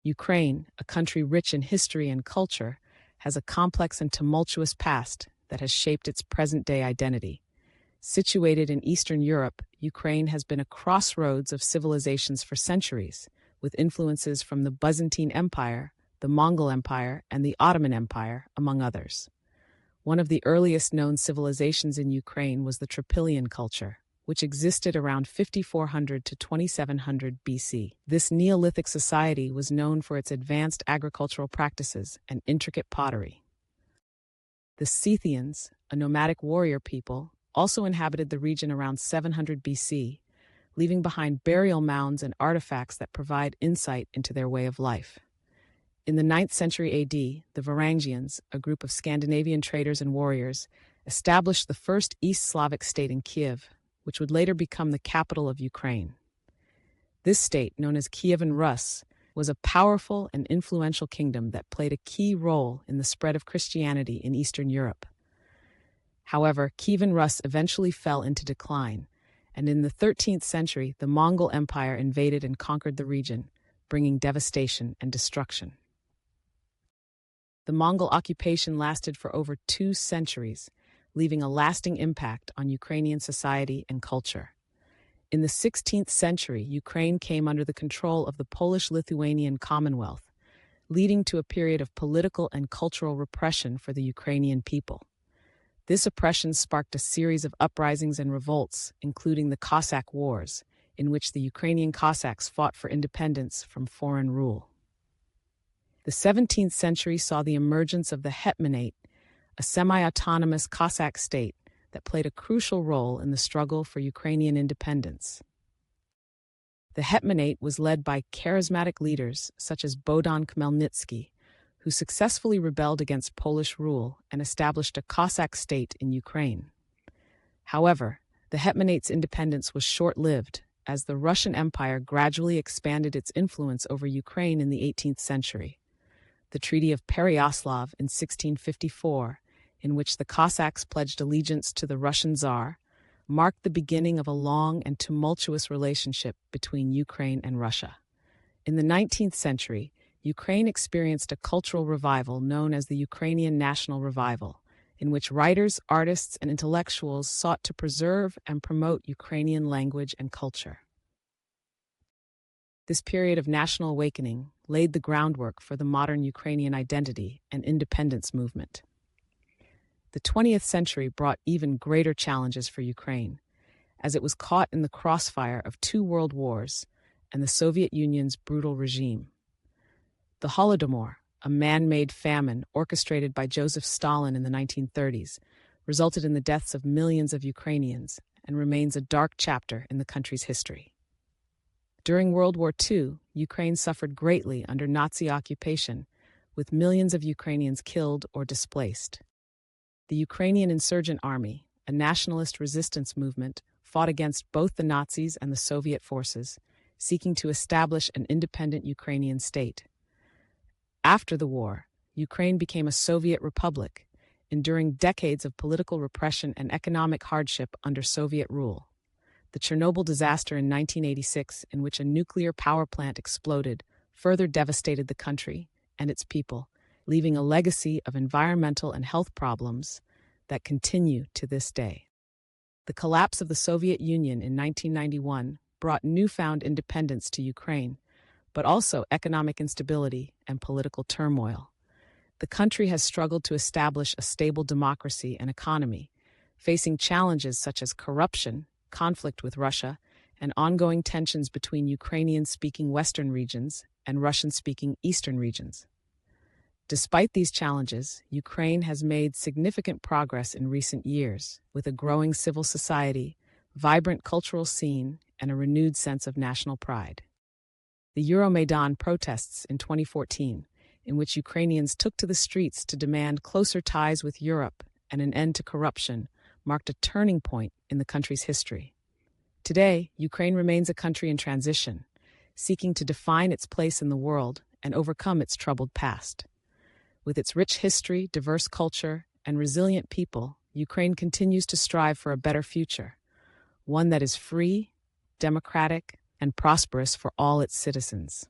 Ukraine, a country rich in history and culture, has a complex and tumultuous past that has shaped its present-day identity. Situated in Eastern Europe, Ukraine has been a crossroads of civilizations for centuries, with influences from the Byzantine Empire, the Mongol Empire, and the Ottoman Empire, among others. One of the earliest known civilizations in Ukraine was the Trilon culture, which existed around 5400 to 2700 BC. This Neolithic society was known for its advanced agricultural practices and intricate pottery. The Scythians, a nomadic warrior people, also inhabited the region around 700 BC, leaving behind burial mounds and artifacts that provide insight into their way of life. In the 9th century AD, the Varangians, a group of Scandinavian traders and warriors, established the first East Slavic state in Kiev, which would later become the capital of Ukraine. This state, known as Kievan Rus, was a powerful and influential kingdom that played a key role in the spread of Christianity in Eastern Europe. However, Kievan Rus eventually fell into decline, and in the 13th century, the Mongol Empire invaded and conquered the region, bringing devastation and destruction. The Mongol occupation lasted for over 2 centuries, leaving a lasting impact on Ukrainian society and culture. In the 16th century, Ukraine came under the control of the Polish-Lithuanian Commonwealth, leading to a period of political and cultural repression for the Ukrainian people. This oppression sparked a series of uprisings and revolts, including the Cossack Wars, in which the Ukrainian Cossacks fought for independence from foreign rule. The 17th century saw the emergence of the Hetmanate, a semi-autonomous Cossack state that played a crucial role in the struggle for Ukrainian independence. The Hetmanate was led by charismatic leaders such as Bogdan Khmelnytsky, who successfully rebelled against Polish rule and established a Cossack state in Ukraine. However, the Hetmanate's independence was short-lived, as the Russian Empire gradually expanded its influence over Ukraine in the 18th century. The Treaty of Pereyaslav in 1654, in which the Cossacks pledged allegiance to the Russian Tsar, marked the beginning of a long and tumultuous relationship between Ukraine and Russia. In the 19th century, Ukraine experienced a cultural revival known as the Ukrainian National Revival, in which writers, artists, and intellectuals sought to preserve and promote Ukrainian language and culture. This period of national awakening laid the groundwork for the modern Ukrainian identity and independence movement. The 20th century brought even greater challenges for Ukraine, as it was caught in the crossfire of 2 world wars and the Soviet Union's brutal regime. The Holodomor, a man-made famine orchestrated by Joseph Stalin in the 1930s, resulted in the deaths of millions of Ukrainians and remains a dark chapter in the country's history. During World War II, Ukraine suffered greatly under Nazi occupation, with millions of Ukrainians killed or displaced. The Ukrainian Insurgent Army, a nationalist resistance movement, fought against both the Nazis and the Soviet forces, seeking to establish an independent Ukrainian state. After the war, Ukraine became a Soviet republic, enduring decades of political repression and economic hardship under Soviet rule. The Chernobyl disaster in 1986, in which a nuclear power plant exploded, further devastated the country and its people, leaving a legacy of environmental and health problems that continue to this day. The collapse of the Soviet Union in 1991 brought newfound independence to Ukraine, but also economic instability and political turmoil. The country has struggled to establish a stable democracy and economy, facing challenges such as corruption, conflict with Russia, and ongoing tensions between Ukrainian-speaking Western regions and Russian-speaking Eastern regions. Despite these challenges, Ukraine has made significant progress in recent years, with a growing civil society, vibrant cultural scene, and a renewed sense of national pride. The Euromaidan protests in 2014, in which Ukrainians took to the streets to demand closer ties with Europe and an end to corruption, marked a turning point in the country's history. Today, Ukraine remains a country in transition, seeking to define its place in the world and overcome its troubled past. With its rich history, diverse culture, and resilient people, Ukraine continues to strive for a better future, one that is free, democratic, and prosperous for all its citizens.